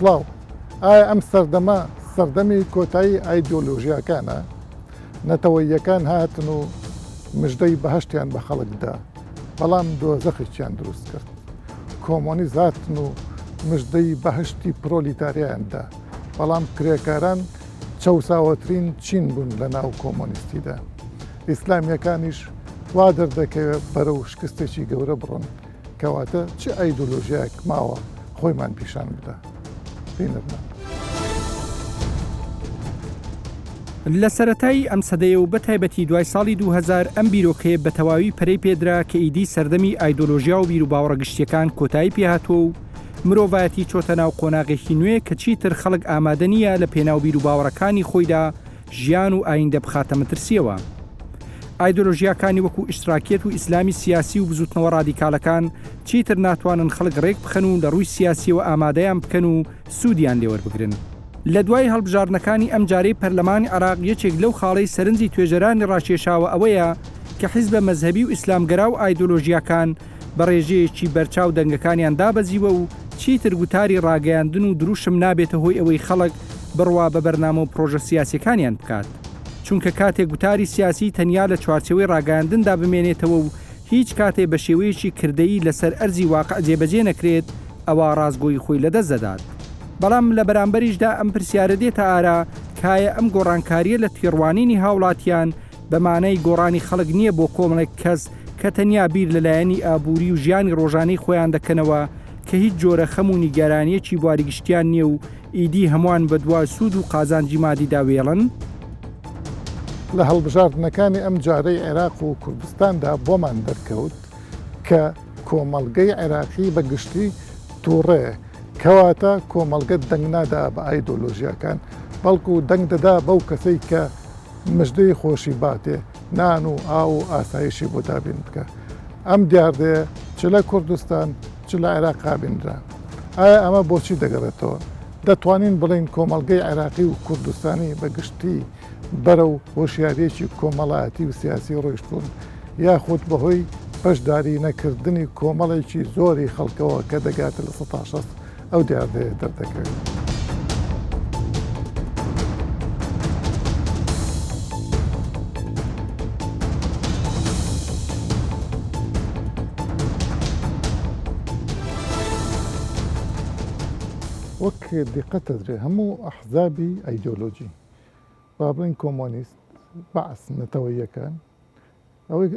سڵاو ئایا ئەم سەردەمە سەردەمی کۆتایی ئایدۆلۆژیاکانە نەتەوەییەکان هاتن و مژدەی بەهەشتیان بە خەڵکدا بەڵام دۆزەخیان دروست کرد کۆمۆنیست هاتن و مژدەی بەهشتی پرۆلیتاریاندا بەڵام کرێکاران چەساوەترین چین بوون لە ناو کۆمۆنیستیدا ئیسلامیەکانیش وا دەردەکەوێت بەرەو شکستێکی گەورە بڕۆن کەواتە چ ئایدۆلۆژیایەک ماوە خۆیمان پیشان بدە بینەبە. لە سەرەتای ئەم سەدەیە و بەتایبەتی دوای ساڵی 2000 ئەم بیرۆکەیە بە تەواوی پەرەی پێدرا کە ئیدی سەردەمی ئایدۆلۆژیا و بیر و باوەڕە گشتیەکان کۆتایی پێهاتوە و مرۆڤایەتی چۆتە ناو قۆناغێکی نوێ کە چیتر خەڵک ئامادە نییە لە پێناو بیر و باوەڕەکانی خۆیدا ژیان و ئایندە بخاتە مەترسیەوە. ئایدۆلۆژیاکانی وەکو ئیشتراکیەت و ئیسلامی سیاسی و بزوتنەوە ڕادیکالەکان چیتر ناتوانن خەڵک ڕێک بخەن و لە ڕووی سیاسیەوە ئامادەیان بکەن و سوودیان لێوەربگرن. لە دوای هەڵبژارنەکانی ئەم جارەی پەرلەمانی عێراق یەکێک لەو خاڵەی سەرنجی توێژەرانی ڕاکێشاوە ئەوەیە کە حیزبە مەزهەبی و ئیسلامگەرا و ئایدۆلۆژیاکان بە ڕێژەیەکی بەرچاو دەنگەکانیان دابەزیوە و چیتر گوتاری ڕاگەیاندن و دروشم نابێتە هۆی ئەوەی خەڵک بڕوا بە بەرنامە و پرۆژە سیاسیەکانیان بکات. چونکە کاتێک گوتاری سیاسی تەنیا لە چوارچەوەی ڕاگەاندندا بمێنێتەوە و هیچ کاتێ بە شێوەیەکی کردەیی لەسەر ئەرزی واقع جێبەجێ نەکرێت ئەوە ڕازگۆی خۆی لەدەست دەدات. بەڵام لە بەرامبەریشدا ئەم پرسیارە دێتە ئارا کایە ئەم گۆڕانکاریە لە تێڕوانینی هاوڵاتیان بەمانەی گۆڕانی خەڵک نییە بۆ کۆمەڵێک کەس کە تەنیا بیر لەلایەنی ئابووری و ژیانی ڕۆژانەی خۆیان دەکەنەوە کە هیچ جۆرە خەم و نیگەرانیەکی بواریگشتیان نییە و ئیدی هەمووان بە دوای سوود و قازانجی مادیدا وێڵن. لە هەڵبژاردنەکانی ئەم جارەی عێراق و کوردستاندا بۆمان دەرکەوت کە کۆمەڵگەی عێراقی بە گشتی تووڕێ کەواتە کۆمەڵگە دەنگ نادا بە ئایدۆلۆژیاکان بەڵکو دەنگ دەدا بەو کەسەی کە مژدەی خۆشی باتێ نان و ئاو و ئاسایشی بۆ دابین بکە. ئەم دیاردەیە چ لە کوردستان چ لە عێراق قابینرا. ئایا ئەمە بۆچی دەگەڕێتەوە؟ دەتوانین بڵین کۆمەڵگەی عێراقی و کوردستانی بە گشتی بەرە و هۆشیارێکی کۆمەڵایەتی و سیاسی ڕۆیشتون یاخود بەهۆی بەشداری نەکردنی کۆمەڵێکی زۆری خەڵکەوە کە دەگاتە لە 16 ئەو دیاردەیە دەردەکەوێت. وەک دیقەت دەدرێ هەموو ئەحزابی ئایدۆلۆجی با بڵین کۆمۆنیست بەعس نەتەوەییەکان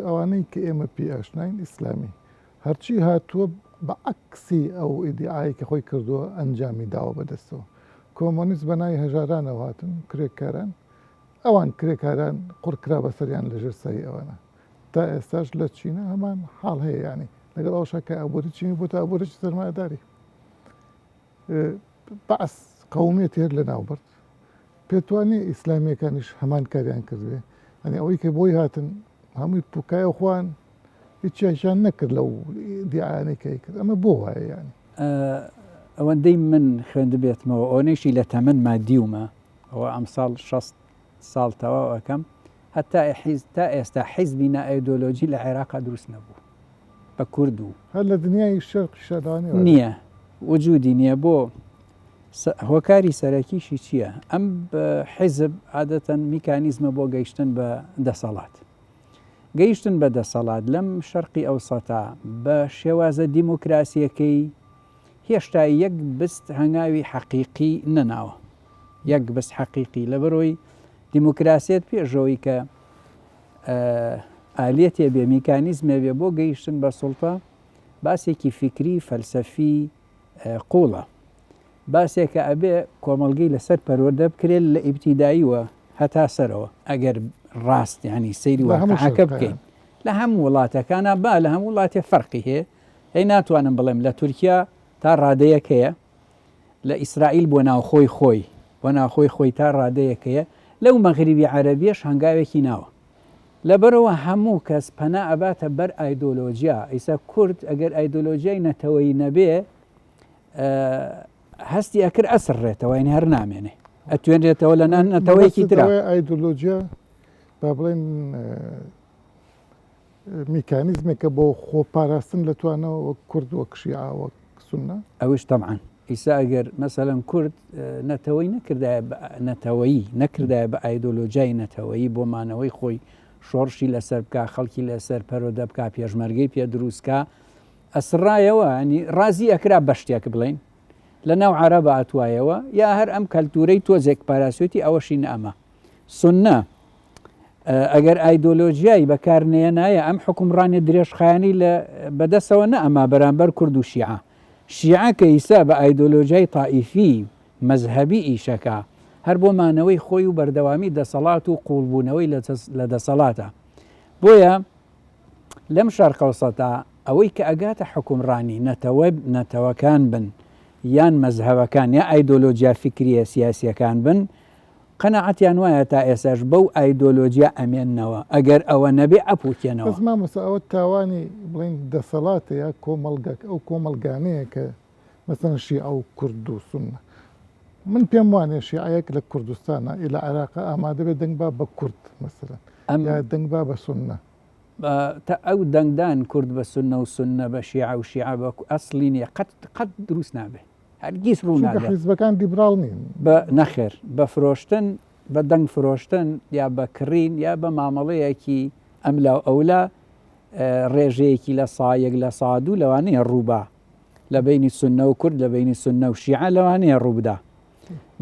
ئەوانەی کە ئێمە پێ ئاشناین ئیسلامی هەرچی هاتووە بە عەکسی ئەو ئیدعای کە خۆی کردووە ئەنجامی داوە بەدەستەوە. کۆمۆنیست بە ناوی هەژارانەوە هاتن کرێکاران ئەوان کرێکاران قوڕکرا بەسەریان لەژێر سەری ئەوانە تا ئێستاش لە چینە هەمان حاڵ هەیە ینی لەگەڵ ئەوشە کە ئابووری چینی بۆ تا ئابوورێکی سەرمایەداری بەعس قەومیەت هێر لە ناوبرد پێتوانێ ئیسلامیەکانیش هەمان کاریان کردوێ ئەنی ئەوەی کە بۆی هاتن هەمووی پوکایە خوان هیچیان نەکرد لەو دیعانێکی کرد ئەمە بۆ وایە ینی ئەوەندەی من خوێندە بێتمەوە ئەوەنێشی لە تەمەن مادیومە ئەوە ئەم ساڵ 6 ساڵ تەواو ئەەکەم هەتا تا ئێستا حیزبی ئایدۆلۆجی لە عێراقا دروست نەبوو بە کورد و هەر لە دنیای شەرق شەدانی نییە وجودی نییە بۆ هۆکاری سەرەکیشی چییە؟ ئەم حیزب عادەتەن میکانیزمە بۆ گەیشتن بە دەسەڵات. گەیشتن بە دەسەڵات لەم شەرقی ئەوسەتا بە شێوازە دیموکراسیەکەی هێشتا یەک بست هەنگاوی حەقیقی نەناوە. یەک بست حەقیقی لە بەرۆی دیموکراسیت پێشەوەی کە ئالێتێ بێ میکانیزمێ بێ بۆ گەیشتن بە سوڵتە باسێکی فکری فەلسەفی قوڵە. باسێکە ئەبێ کۆمەڵگەی لەسەر پەروەردە بکرێت لە ئیبتیداییوە هەتا سەرەوە ئەگەر ڕاست ینی سەیری واقعەکە بکەین لە هەموو وڵاتەکانە با لە هەموو وڵاتێ فەرقی هەیە هەی ناتوانم بڵێم لە تورکیا تا ڕادەیەکەیە لە ئیسرائیل بۆ ناوخۆی خۆی بۆ ناوخۆی خۆی تا ڕادەیەکەیە لەو مەغریبی عەرەبیەش هەنگاوێکی ناوە لەبەرەوە هەموو کەس پەنا ئەباتە بەر ئایدۆلۆژیا ئیسا کورد ئەگەر ئایدۆلۆژیای نەتەوەی نەبێ هەستی ئەکرد ئەسڕێتەوە ینی هەر نامێنێ ئەتوێنرێتەوە لە نەتەوەیەکی ترا ئایدۆلۆژیا با بڵێن میکانیزمێکە بۆ خۆپاراستن لەتوانەوە کورد وەک شیعە وەک سونە ئەوش تەمعەن ئیسا ئەگەر مەسەلەن کورد نەتەوەی نەکردایە بە ئایدۆلۆژیای نەتەوەیی بۆمانەوەی خۆی شۆڕشی لەسەر بکە خەڵکی لەسەر پەرۆدە بکە پێشمەرگەی پێ دروستکە ئەسڕایەوە ئەنی ڕازی ئەکرا بە شتێک بڵین لە ناو عەرەبە ئەتوایەوە یا هەر ئەم کەلتورەی تۆزێک پاراسوێتی ئەوەشی ئەمە سوننە ئەگەر ئایدۆلۆژیایی بەکارنێنایە ئەم حکومڕانی درێژخایانی لە بەدەستەوە نە ئەما بەرامبەر کورد و شیعە کە ئیسا بە ئایدۆلۆژیای تائیفی مەزهەبی ئیشەکە هەر بۆ مانەوەی خۆی و بەردەوامی دەسەڵات و قوڵبوونەوەی لە دەسەڵاتە بۆیە لەم شەرقەوسەتا ئەوەی کە ئەگاتە حکومڕانی نەتەوەکان بن یان مەزهەبەکان یا ئایدۆلۆژیا فکریە سیاسیەکان بن قەنەعەتیان وایە تا ئێساش بەو ئایدۆلۆژیا ئەمێننەوە ئەگەر ئەوە نەبێ ئەپوتێنەوە مامۆستا ئەوە تاوانی بڵین دەسەڵاتە یا کۆمەلگەک ئەو کۆمەلگانەیە کە مەسەن شیعە و کورد و سوننە من پێم وانێ شیعەیەک لە کوردستانە لە عێراق ئامادە بێت دەنگ با بە کورد مەسەلەن یا دەنگ با بە سوننە ئەو دەنگدان کورد بە سوننە و سوننە بە شیعە و شیعە بە ئەسڵی نیە قەت دروست نابێت هەرگیز ڕوو نادێت حیزبەکان لیبراڵ نین بە نەخێر بە فرۆشتن بە دەنگ فرۆشتن یا بە کڕین یا بە مامەڵەیەکی ئەم لاو ئەولا ڕێژەیەکی لە سایەک لە سادوو لەوانەیە ڕووبا لە بینی سوننە و کورد لە بینی سوننە و شیعە لەوانەیە ڕووبدا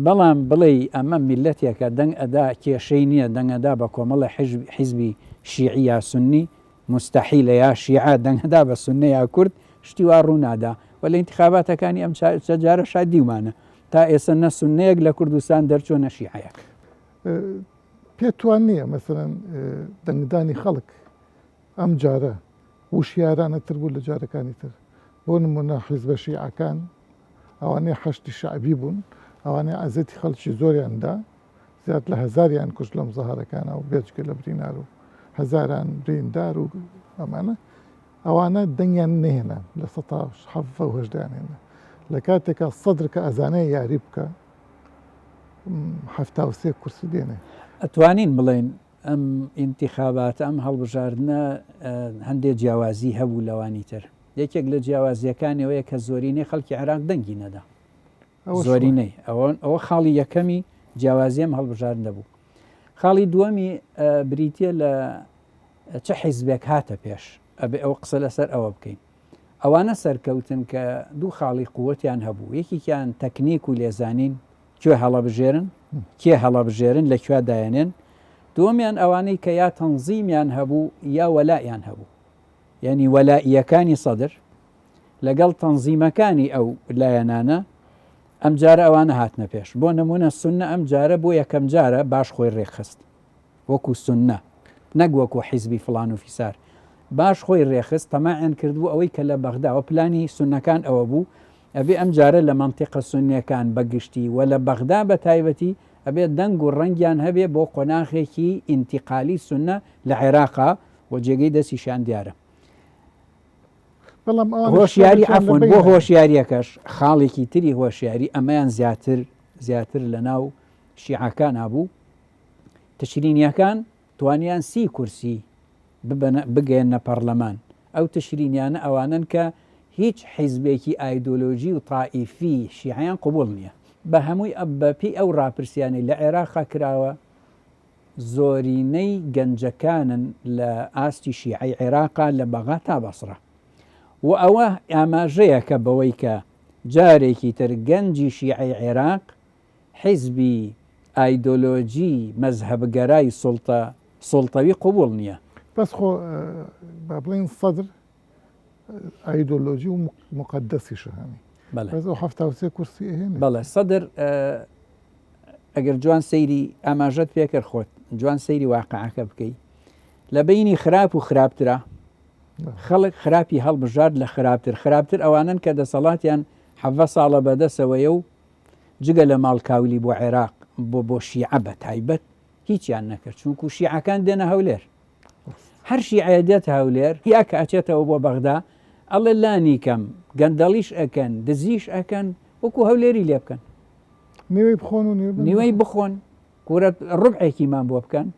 بەڵام بڵێ ئەمە میلەتێکە دەنگ ئەدا کێشەی نییە دەنگەدا بە کۆمەڵە حیزبی شیعی یا سوننی مستحیلە یا شیعە دەنگەدا بە سوننە یا کورد شتی وا ڕوو نادا و لە انتخاباتەکانی ئەم جارە شادیومانە تا ئێستا نە سوننەیەک لە کوردستان دەرچۆ نە شیعەیەک پێتوان نییە مەسەرەن دەنگدانی خەڵک ئەم جارە وشیارانەتر بوو لە جارەکانی تر بۆ نمونە حیزبە شیعەکان ئەوانەیە حەشتی شعبی بوون ئەوانەیە عەزەتی خەڵکی زۆریاندا زیاد لە هەزاریان کوشت لە مزەهارەکانە و بێجگە لە برینار و هەزاران بریندار و ئەمانە ئەوانە دەنگیان نهێنا لە 1970 هێنا لە کاتێکە سەدر کە ئەزانەیە یاری بکە 73 کورسی دێنێ ئەتوانین بڵێن ئەم ئینتیخابات ئەم هەڵبژاردنە هەندێک جیاوازی هەبوو لەوانی تر یەکێک لە جیاوازیەکانەوەیە کە زۆرینەی خەڵکی عێراق دەنگی نەدا زۆرینەی ئەوە خاڵی یەکەمی جیاوازی ئەم هەڵبژاردنە بوو خاڵی دووەمی بریتە لە چه حیزبێک هاتە پێش ئەبێ ئەو قسە لەسەر ئەوە بکەین ئەوانە سەرکەوتن کە دوو خاڵی قووەتیان هەبوو یەکیان تەکنیک و لێزانین کوێ هەڵەبژێرن کێ هەڵەبژێرن لەکوێ دایەنێن دووەمیان ئەوانەی کە یا تەنزیمیان هەبوو یا وەلایان هەبوو یعنی وەلاییەکانی سەدر لەگەڵ تەنزیمەکانی ئەو لایەنانە ئەم جارە ئەوانە هاتنە پێش بۆ نمونە سوننە ئەم جارە بۆ یەکەم جارە باش خۆی ڕێخست وەکو سوننە نەک وەکو حیزبی فڵان و فیسار باش خۆی ڕێخست تەماعیان کردبوو ئەوەی کە لە بەغداوە پلانی سوننەکان ئەوە بوو ئەبێ ئەم جارە لە مەنتیقە سوننیەکان بەگشتی و لە بەغدا بە تایبەتی ئەبێت دەنگ و ڕەنگیان هەبێ بۆ قۆناغێکی ئینتیقالی سوننە لە عێراقا و جێگەی دەستیشان دیارە هۆشیاری عەفوەن بۆ هۆشیاریەکەش خاڵێکی تری هۆشیاری ئەمەیان زیاتر لە ناو شیعەکان هەبوو تشرینیەکان توانیان 30 کورسی بگەێنە پەرلەمان ئەو تشرینیانە ئەوانن کە هیچ حیزبێکی ئایدۆلۆژی و تائیفی شیعیان قبول نییە بە هەمووی بەپی ئەو ڕاپرسیانەی لە عێراقا کراوە زۆرینەی گەنجەکانن لە ئاستی شیعی عێراقا لە بەغا تا بەسڕە و ئەوە ئاماژەیەکە بەوەی کە جارێکی تر گەنجی شیعی عێراق حیزبی ئایدۆلۆژی مەزهەبگەرای سڵتەوی قبول نییە بەس خۆ با بڵین سەدر ئایدۆلۆژی و مقدەسیشە هەمی بەس ئەو 73 کورسی هێن بەڵێ سەدر ئەگەر جوان سەیری ئاماژەت پێکرد خۆت جوان سەیری واقعەکە بکەیت لە بینی خراپ و خراپترە خەڵک خراپی هەڵبژارد لە خراپتر ئەوانن کە دەسەڵاتیان 7 ساڵە بەدەسەوەیە و جگە لە ماڵکاولی بۆ عێراق بۆ شیعە بە تایبەت هیچیان نەکرد چونکو شیعەکان دێنە هەولێر هەر شیعە دێت هەولێر یا کە ئەچێتەوە بۆ بەغدا ئەڵێ لانی کەم گەندەڵیش ئەکەن دزیش ئەکەن وەکو هەولێری لێ بکەن نیوەی بخۆن کورە ڕبعێکیمان بۆ بکەن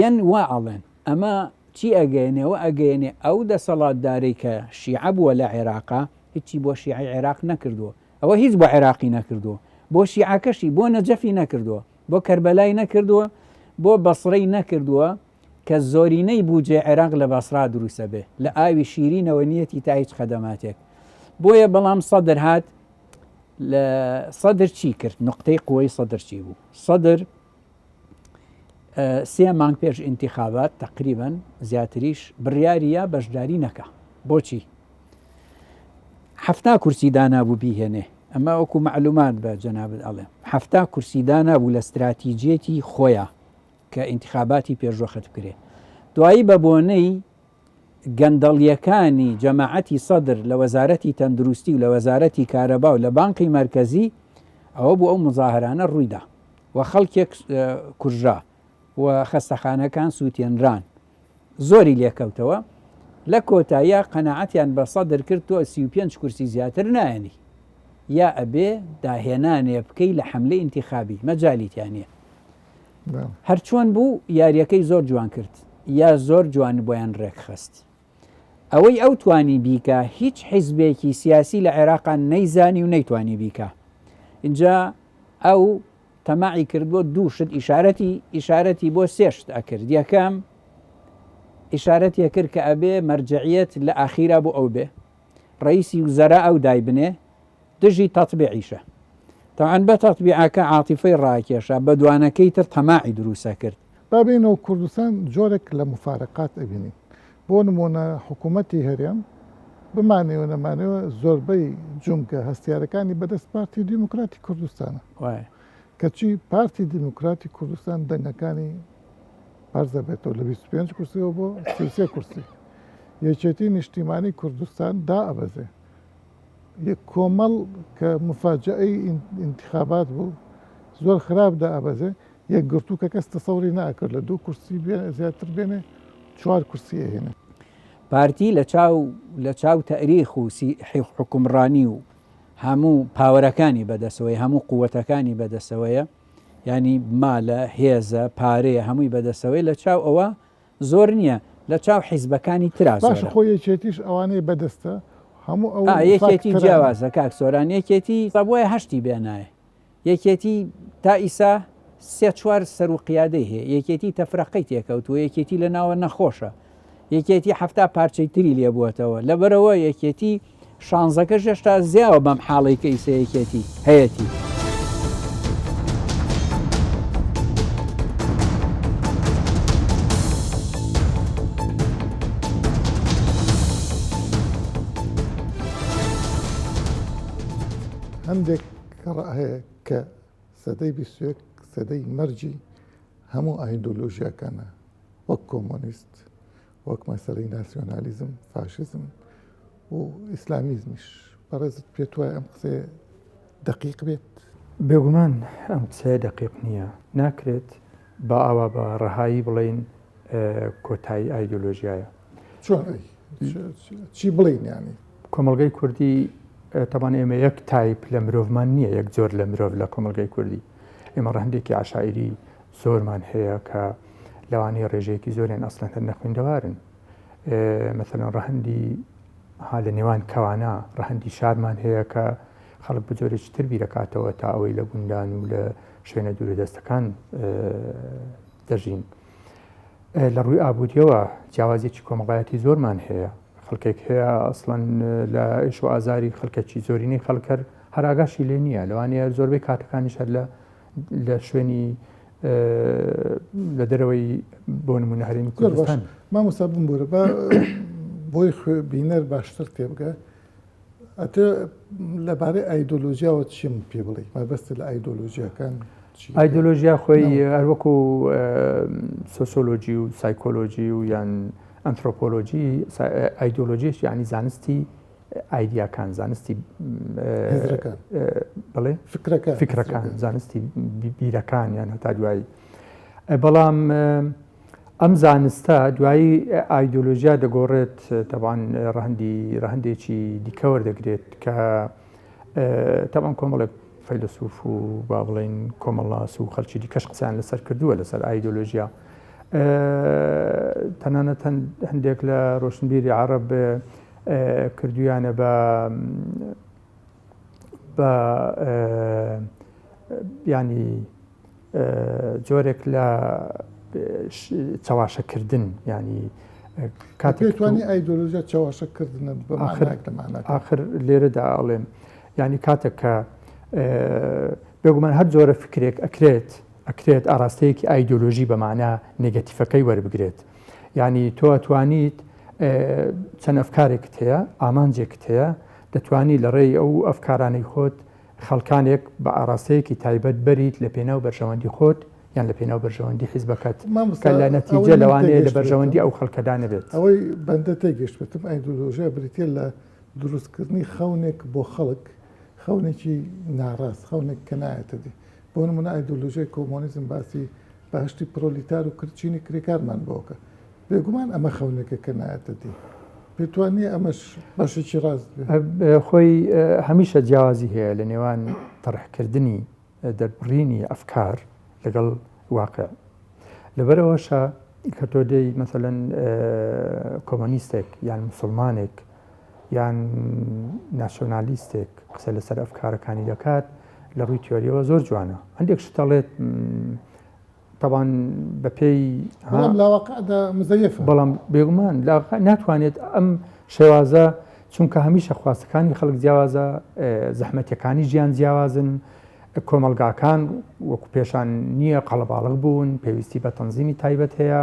یەن وا ئەڵێن ئەمە چی ئەگەێنێەوە ئەگەێنێ ئەو دەسەڵاتداری کە شیعە بووە لە عێراقا هیچی بۆ شیعی عێراق نەکردووە ئەوە هیچ بۆ عێراقی نەکردووە، بۆ شیعەکەشی بۆ نەجەفی نەکردووە، بۆ کەربەلای نەکردووە، بۆ بەسڕەی نەکردووە کە زۆرینەی بوجێ عێراق لە بەسرا دروستە بێ لە ئاوی شیرینەوە نیەتی تا هیچ خەدەماتێک. بۆیە بەڵام سەدر هات لە سەدر چی کرد؟ نقطەی قوەی سەدر چی بوو؟ سەدر 3 مانگ پێش ئینتیخابات تقریبا زیاتریش بڕیاریە بەشداری نەکە. بۆچی؟ 7 کورسی دانابوو بیهێنێ، ئەمە وەکو معلومات بە جەنابەت ئەڵێ 7 کورسی دانابوو لە استراتیجێتی خۆیە کە ئینتیخاباتی پێشوەخت بکرێ. دوایی بە بۆنەی گەندەڵیەکانی جەماعەتی سەدر لە وەزارەتی تەندروستی و لە وەزارەتی کارەبا و لە بانقی مەرکەزی ئەوە بوو ئەو مزاهرانە ڕوویدا و خەڵکێک کوژرا و خەستەخانەکان سووتێنران زۆری لێکەوتەوە. لە کۆتاییە قەناعەتیان بە سەدر کرد تۆ 35 کورسی زیاتر نایەنی، یا ئەبێ داهێنانێ بکەی لە حملەی ئینتیخابی مەجالیتیانە. هەرچۆن بوو یاریەکەی زۆر جوان کرد یا زۆر جوان بۆیان ڕێک خست. ئەوەی ئەو توانی بیکە هیچ حیزبێکی سیاسی لە عێراقان نەیزانی و نەیتوانی بیکە. اینجا ئەو تەماعی کردبوو دووشت ئیشارەتی بۆ 3 شت ئەکرد. یەکەم ئیشارەتیە کرد کە ئەبێ مەرجعیەت لە ئاخیرا بۆ ئەو بێ ڕئیسی وزەرا ئەو دایبنێ دژی تەطبیعیشە. تەعەن بە تەطبیعەکە عاتیفەی ڕاکێشە بە دوانەکەی تر تەماعی دروستە کرد. بابینەوە کوردستان جۆرێک لە مفارقات ئەبینی. بۆ نمونە حکوومەتی هەرێم بمانەوە نەمانەوە زۆربەی جونکە هەستیارەکانی بەدەست پارتی دیموکراتی کوردستانە، کەچی پارتی دیموکراتی کوردستان دەنگەکانی پارز دەبێتەوە لە 25 کورسیەوە بۆ 33 کورسی. یەکێتی نیشتیمانی کوردستان دا ئەبەزێ یەک کۆمەڵ کە مفاجعەی ئینتیخابات بوو زۆر خراپ دا ئەبەزێ یەک گرتوو کە کەس تەسەوری ناکرد لە 2 کورسی زیاتر بێنێ 4 کورسی هێنێ. پارتی لە چاو تەریخ و حکومڕانی و هەموو پاوەرەکانی بەدەسەوەی هەموو قووەتەکانی بەدەسەوەیە، ینی مالە هێزە پارەیە هەمووی بەدەسەوەی لە چاو ئەوە زۆر نییە، لە چاو حیزبەکانی تراز باش خۆی یەکێتیش ئەوانەیە بەدەستە هەموو ئەو یەکێتی جیاوازە کاک سۆران یەکێتی بۆیە هەشتی بێنایە، یەکێتی تا ئیسا 3-4 سەر و قیادەی هەیە، یەکێتی تەفرەقەی تێکەوتووە، یەکێتی لە ناوە نەخۆشە، یەکێتی 7 پارچەی تری لێبووەتەوە، لەبەرەوە یەکێتی 16 هێشتا زیاوە بەم حاڵی کە ئیسە یەکێتی هەیەتی. هەندێک هەیە کە سەدەی 21 سەدەی مەرجی هەموو ئایدۆلۆژیاکانە، وەک کۆمۆنیست، وەک مەسەلەی ناسیۆنالیزم، فاشیزم و ئیسلامیزمیش. بەڕێزت پێت وایە ئەم قسێ دقیق بێت؟ بێگومان ئەم قسەیە دقیق نییە، ناکرێت بە ئاوا بە ڕەهایی بڵێن کۆتایی ئایدۆلۆژیایە. چی بڵین ینی؟ کۆمەڵگەی کوردی تەبان ئێمە یەک تایپ لە مرۆڤمان نییە، یەک جۆر لە مرۆڤ لە کۆمەڵگەی کوردی. ئێمە ڕەهندێکی عاشائری زۆرمان هەیە کە لەوانەیە ڕێژەیەکی زۆریان ئەسڵەن هەر نەخوێندەوارن. مەثەڵەن ڕەهەندی لە نێوان کەوانە ڕەهەندی شارمان هەیە کە خەڵک بە جۆرێکی تر بیرەکاتەوە تا ئەوەی لە گوندان و لە شوێنە دوورەدەستەکان دەژین. لە ڕووی ئابوووریەوە جیاوازێکی کۆمەڵایەتی زۆرمان هەیە، خەڵکێک هەیە ئەسڵەن لە ئێش و ئازاری خەڵکێکی زۆرینەی خەڵکەر هەراگاشی لێ نییە، لەوانەیە زۆربەی کاتەکانیش هەر لە شوێنی لە دەرەوەی بۆ نمونە هەرێمی کوردستان. مامۆستا بمبورە بۆی بینەر باشتر تێبگە ئەتە لەبارەی ئایدۆلۆژیاوە چیم پێ بڵێ؟ مەبەستە لە ئایدۆلۆژیاکان ئایدۆلۆژیا خۆی هەروەکو سۆسیۆلۆژی و سایکۆلۆژی و یان ئەنترۆپۆلۆژی ئایدۆلۆژیش یعنی زانستی ئایدیاکان، زانستی بڵێ فکرەکان، زانستی بیرەکان یان هەتا دوایی. بەڵام ئەم زانستە دوایی ئایدۆلۆژیا دەگۆڕێت تەبان ڕەهندێکی دیکە وەردەگرێت کە تەبان کۆمەڵێک فەیلسوف و با بڵێن کۆمەڵاس و خەڵکی دیکەش قسەیان لەسەر کردووە لەسەر ئایدۆلۆژیا. تەنانەت هەندێک لە ڕۆشنبیری عەرەب کردویانە بە ینی جۆرێک لە چاواشەکردن ینی کاتێکوانی ئایدۆلۆژیا چاواشەکردن آخر لێرەدا ئەڵێم ینی کاتێک کە بێگومان هەر جۆرە فکرێک ئەکرێت ئاراستەیەکی ئایدۆلۆژی بەمانە نێگەتیفەکەی وەربگرێت ینی تۆ ئەتوانیت چەند ئەفکارێکت هەیە ئامانجێکت هەیە دەتوانی لە ڕێی ئەو ئەفکارانەی خۆت خەڵکانێک بە ئاراستەیەکی تایبەت بەریت لە پێناو بەرژەوەندی خۆت یان لە پێناو بەرژەوەندی حیزبەکەت کە لە نەتیجە لەوانەیە لە بەرژەوەندی ئەو خەڵکەدا نەبێت. ئەوەی بەندە تێگەشتم ئایدۆلۆژیا بریتە لە دروستکردنی خەونێک بۆ خەڵک خەونێکی ناڕاست خەونێک کە نایەتە دی بۆ نمونە ئایدۆلۆژیای کۆمۆنیزم باسی بەهشتی پرۆلیتار و کرچینی کرێکارمان بۆکە بێگومان ئەمە خەونێکە کە نایەتە دی پێتوانێ ئەمەش باشێکی ڕاست خۆی هەمیشە جیاوازی هەیە لە نێوان تەڕحکردنی دەربڕینی ئەفکار لەگەڵ واقع لەبەرەوەشە کە تۆ دەی مەسەلەن کۆمۆنیستێک یان موسڵمانێک یان ناسیۆنالیستێک قسە لەسەر ئەفکارەکانی دەکات لە ڕووی تیۆریەوە زۆر جوانە هەندێک شتەڵێت طبعاً بە پێی لاواقعدا مزەیف بەڵام بێگومان ناتوانێت ئەم شێوازە چونکە هەمیشە خواستەکانی خەڵک جیاوازە زەحمەتەکانی ژیان جیاوازن کۆمەلگاکان وەکو پێشان نییە قەڵەباڵغ بوون پێویستی بە تەنزیمی تایبەت هەیە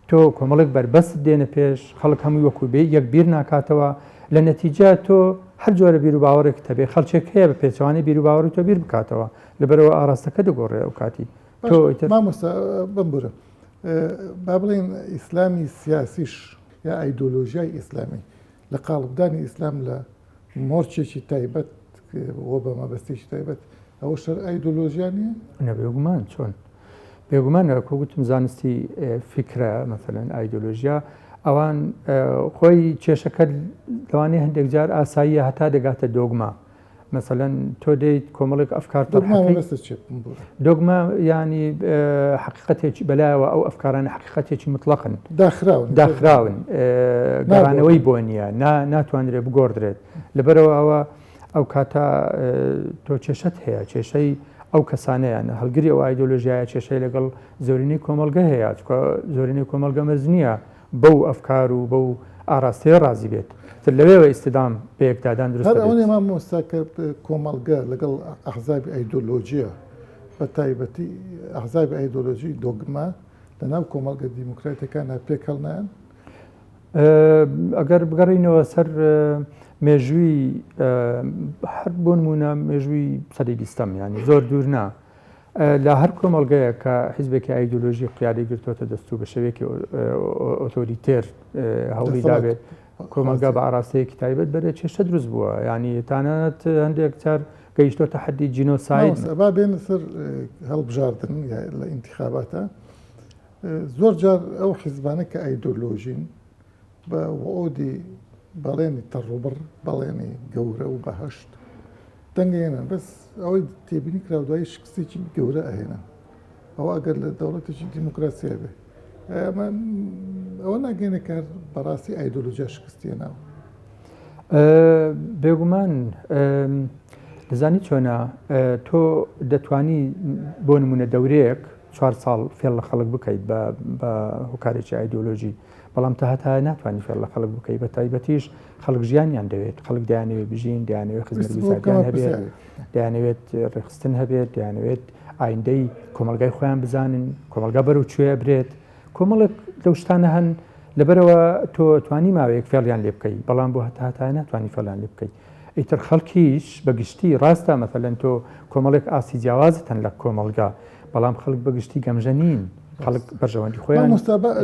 تۆ کۆمەڵک بەربەست دێنە پێش خەڵک هەمووی وەکو بێ یەک بیر ناکاتەوە لە نەتیجە تۆ هەر جۆرە بیر و باوەڕێک هەبێ خەڵچێک هەیە بە پێچوانی بیر و باوەڕی تۆ بیر بکاتەوە لەبەرەوە ئاراستەکە دەگۆڕێ ئەو کاتی مامۆستا بمبورە با بڵێن ئیسلامی سیاسیش یا ئایدۆلۆژیای ئیسلامی لە قاڵبدانی ئیسلام لە مۆرچێکی تایبەت وە بە مەبەستێکی تایبەت ئەوە شەر ئایدۆلۆژیانە نەبێگومان چۆن بێگومان کۆگوتم زانستی فکرە مەفەلەن ئایدۆلۆژیا ئەوان خۆی کێشەکە لەوانەیە هەندێک جار ئاساییە هەتا دەگاتە دۆگما مەسەلەن تۆ دەیت کۆمەڵێک ئەفکار دۆگما ینی حقیقەتێکی بەلایەوە ئەو ئەفکارانە حقیقەتێکی مطلقن داخراون گەڕانەوەی بۆ نییە ناتوانرێت بگۆڕدرێت لەبەرەوە ئەوە ئەو کاتە تۆ کێشەت هەیە کێشەی ئەو کەسانەیانە هەڵگری ئەو ئایدۆلۆژیایە کێشەی لەگەڵ زۆرینەی کۆمەلگە هەیە زۆرینەی کۆمەلگە مەرزنیە بەو ئەفکار و بەو ئاراستەیە ڕازی بێت لەوێەوە ئیسیدام پێیەکدادان دروست ئەوەی مام مۆستاکە کۆمەلگە لەگەڵ ئەحزابی ئایدۆلۆژیە بە تایبەتی ئەحزابی ئایدۆلۆژی دۆگما لەناو کۆمەلگە دیموکراتەکانە پێک هەڵنایان ئەگەر بگەڕینەوە سەر مێژووی هەر بۆ نمونە مێژووی سەدەی بیستەم ینی زۆر دوور نا لە هەر کۆمەلگەیە کە حیزبێکی ئایدۆلۆژی قیادەی گرتوۆتە دەستوو بە شێوەیەکی ئۆتۆریتێر هەوڵی دابێت کۆمەلگا بە ئاراستەیەکی تایبەت بەرێ چێشە دروست بووە ینی تانەت هەندێک جار گەیشتۆتە حەدی جینۆساید با بێنە سەر هەڵبژاردن لە ئینتیخاباتە زۆر جار ئەو حیزبانە کە ئایدۆلۆژین بە وعودی بەڵێنی تەڕوبڕ بەڵێنی گەورە و بەهەشت دەنگێنن بەس ئەوەی تێبینی کراودایی شکستێکی گەورە ئەهێنن ئەوە ئەگەر لە دەوڵەتێکی دیموکراسیە بێ ئەوە ناگەێنە کار بەڕاستی ئایدۆلۆژیا شکستێناوە بێگومان دەزانی چۆنە تۆ دەتوانی بۆ نمونە دەورەیەک 4 ساڵ فێڵ لە خەڵک بکەیت بە هۆکارێکی ئایدۆلۆژی بەڵام تا هەتا ناتوانانی فێڵ لە خەڵک بکەیت بە تایبەتیش خەڵک ژیانیان دەوێت خەڵک دایانەوێت بژین دایانەوێت خزمەت ویزاتیان هەبێت دایانەوێت ڕێخستن هەبێت دایانەوێت ئایندەی کۆمەلگای خۆیان بزانن کۆمەلگا بەرەو کوێ برێت کۆمەڵک لەو شتانە هەن لەبەرەوە تۆ توانی ماوەیەک فێڵیان لێ بکەیت بەڵام بۆ هەتا ناتوانانی فێڵیان لێ بکەیت ئیتر خەڵکیش بەگشتی ڕاستە مەفەلەن تۆ کۆمەڵێک ئاسی جیاوازتەن لە کۆمەلگا بەڵام خەڵک بەگشتی گەمژەنین خەڵک بەرژەوەندی خۆیان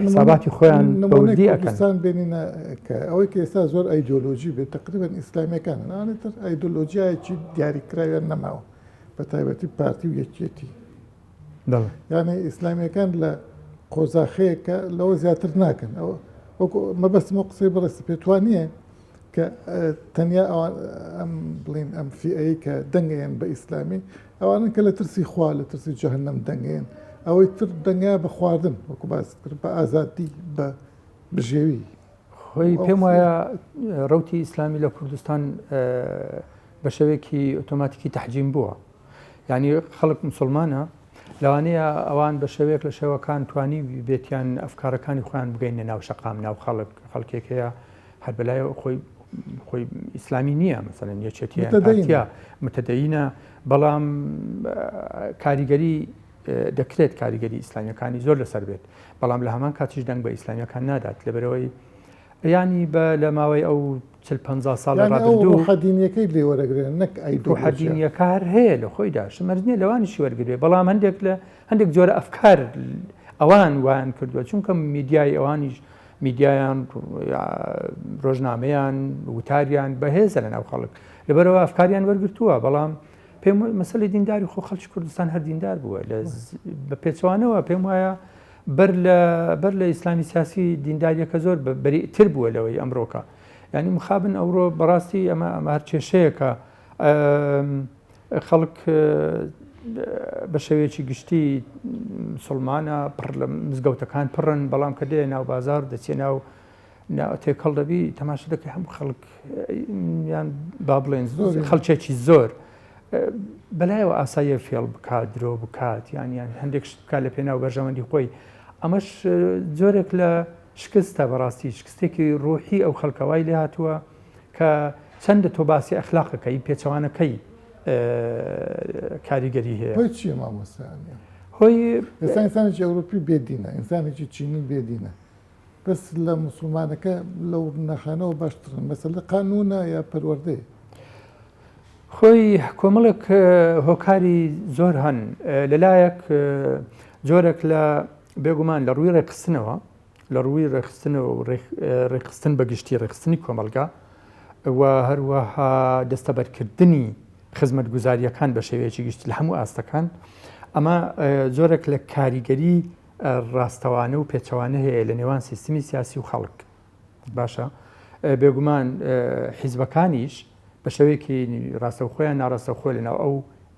حساباتی خۆیان بەوردی ئەکەن بینینە کە ئەوەی کە ئێستا زۆر ئایدۆلۆژی بێت تقریبان ئیسلامیەکانە نانێتتر ئایدۆلۆژیایەکی دیاریکراویان نەماوە بە تایبەتی پارتی و یەکێتی یانە ئیسلامیەکان لە قۆزاخەیەکە لەوە زیاتر ناکەن ئەوە وەکو مەبەستمە قسەی بەڕستی پێتوانیە کە تەنیا ئەوان ئەم بڵین ئەم فیئەیە کە دەنگێن بە ئیسلامی ئەوانن کە لە ترسی خوا لە ترسی جەهەنەم دەنگێن ئەوەی تر دەنگا بە خواردن وەکو باس کرد بە ئازادی بە بژێوی خۆی پێم وایە ڕوتی ئیسلامی لە کوردستان بە شێوەیەکی ئۆتۆماتیکی تەحجیم بووە. یعنی خەڵک مسلمانە لەوانەیە ئەوان بە شێوەیەک لە شێوەکان توانی بێتیان ئەفکارەکانی خۆیان بگەینە ناو شەقام ناو خەڵکێکەیە هەر بەلای خۆی ئیسلامی نییە مەسەڵەن یەکێتیە متەدەینە بەڵام کاریگەری دەکرێت کاریگەری ئیسلامیەکانی زۆر لەسەر بێت بەڵام لە هەمان کاتیش دەنگ بە ئیسلامیەکان نادات لەبەرەوەی ینی بە لە ماوەی ئەو 40-50 ساڵ ڕابردوو حەدینیەکەی لێ وەرەگرێن نەک حەدینیەکە هەر هەیە لە خۆیدا شمەرنیە لەوانیشی وەرگێ بەڵام هەندێک جۆرە ئەفکار ئەوان وایان کردووە چونکە میدیای ئەوانیش میدیایان ڕۆژنامەیان وتاریان بەهێزە لە ناو خەڵک لەبەرەوە ئەفکاریان وەرگرتووە بەڵام پێم مەسەلەی دینداری خۆ خەڵکی کوردستان هەر دیندار بووە بە پێچوانەوە پێم وایە بەر لە ئیسلامی سیاسی دینداریەکە زۆر بەریتر بووە لەوەی ئەمڕۆکە ینی مخابن ئەوڕۆ بەڕاستی ئەمە هەر کێشەیەکە خەڵک بە شێوەیەکی گشتی مسلمانە پڕ لە مزگەوتەکان پڕن بەڵام کە دێ ناو بازار دەچێ ناو تێکەڵ دەبی تەماشا دەکەی هەموو خەڵک یان با بڵێن خەڵکێکی زۆر بەلایەوە ئاساییە فێڵ بکات درۆ بکات یانیان هەندێک شت بکات لە پێناو بەرژەوەندی خۆی ئەمەش جۆرێک لە شکستە بەڕاستی شکستێکی ڕۆحی ئەو خەڵکەوای لێ هاتووە کە چەندە تۆ باسی ئەخلاقەکەی پێچەوانەکەی کاریگەری هەیە هۆی چیە مامۆستایانە هۆی ئێستا ئینسانێکی ئەوروپی بێدینە ئینسانێکی چینی بێدینە بەس لە موسڵمانەکە لەو نەخانەوە باشترن مەسەلە قانونە یا پەروەردەیە خۆی کۆمەڵێک هۆکاری زۆر هەن لەلایەک جۆرێک لە بێگومان لە ڕووی ڕێخستنەوە لە ڕووی ڕێخستنەوە ڕێخستن بەگشتی ڕێخستنی کۆمەلگا و هەروەها دەستەبەرکردنی خزمەت گوزاریەکان بە شێوەیەکی گشتی لە هەموو ئاستەکان ئەمە زۆرێک لە کاریگەری ڕاستەوانە و پێچەوانە هەیە لە نێوان سیستمی سیاسی و خەڵک باشە بێگومان حیزبەکانیش بە شێوەیەکی ڕاستەوخۆیان ناڕاستەوخۆی لەناو ئەو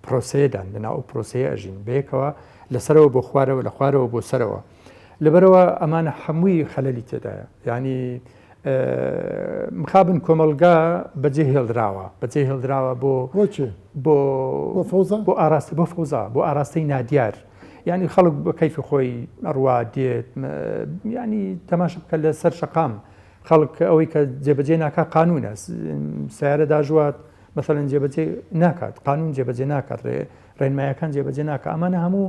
پرۆسەیەدان لەناو ئەو پرۆسەیە ئەژین بەیەکەوە لەسەرەوە بۆ خوارەوە لە خوارەوە بۆ سەرەوە لەبەرەوە ئەمانە هەمووی خەلەلی تێدایە ینی مخابن کۆمەلگا بەجێ هێڵدراوە بۆ ئاراستی بۆ فەوزا بۆ ئاراستەی نادیار ینی خەڵک بە کەیفی خۆی ئەڕوا دێت ینی تەماشا بکە لە سەر شەقام خەڵک ئەوەی کە جێبەجێ ناکات قانونە سیارە داژوات مەسەڵەن جێبەجێ ناکات قانون جێبەجێ ناکات ڕێنمایەکان جێبەجێ ناکات ئەمانە هەموو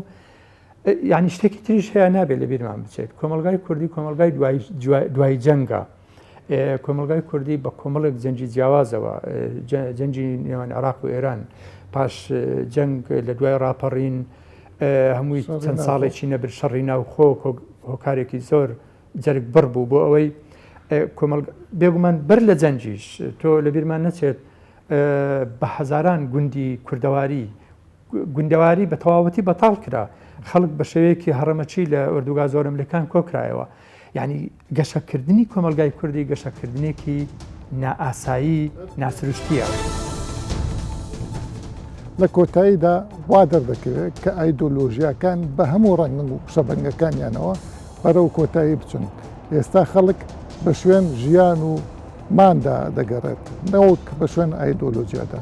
ینی شتێکی تریش هەیە نابێت لە بیرمان بچێت کۆمەلگای کوردی کۆمەلگای دوای جەنگە کۆمەلگای کوردی بە کۆمەڵێک جەنجی جیاوازەوە جەنجی نێوان عێراق و ئێران پاش جەنگ لە دوای ڕاپەڕین هەمووی چەند ساڵێکی نەبر شەڕی ناو خۆ هۆکارێکی زۆر جەرگ بڕ بوو بۆ ئەوەی بێگومان بەر لە جەنجیش تۆ لە بیرمان نەچێت بە هەزاران گوندی گوندەواری بە تەواوەتی بەتاڵ کرا خەڵک بە شێوەیەکی هەڕەمەچی لە ئوردوگا زۆرەملەکان کۆکرایەوە یعنی گەشەکردنی کۆمەلگای کوردی گەشەکردنێکی نائاسایی ناسروشتیە لە کۆتاییدا وا دەردەکەوێت کە ئایدۆلۆژیاکان بە هەموو ڕەنگ و شەبەنگەکانیانەوە بەرەو کۆتایی بچن ئێستا خەڵک بە شوێن ژیان و ماندا دەگەڕێت نەوەک بە شوێن ئایدۆلۆژیادا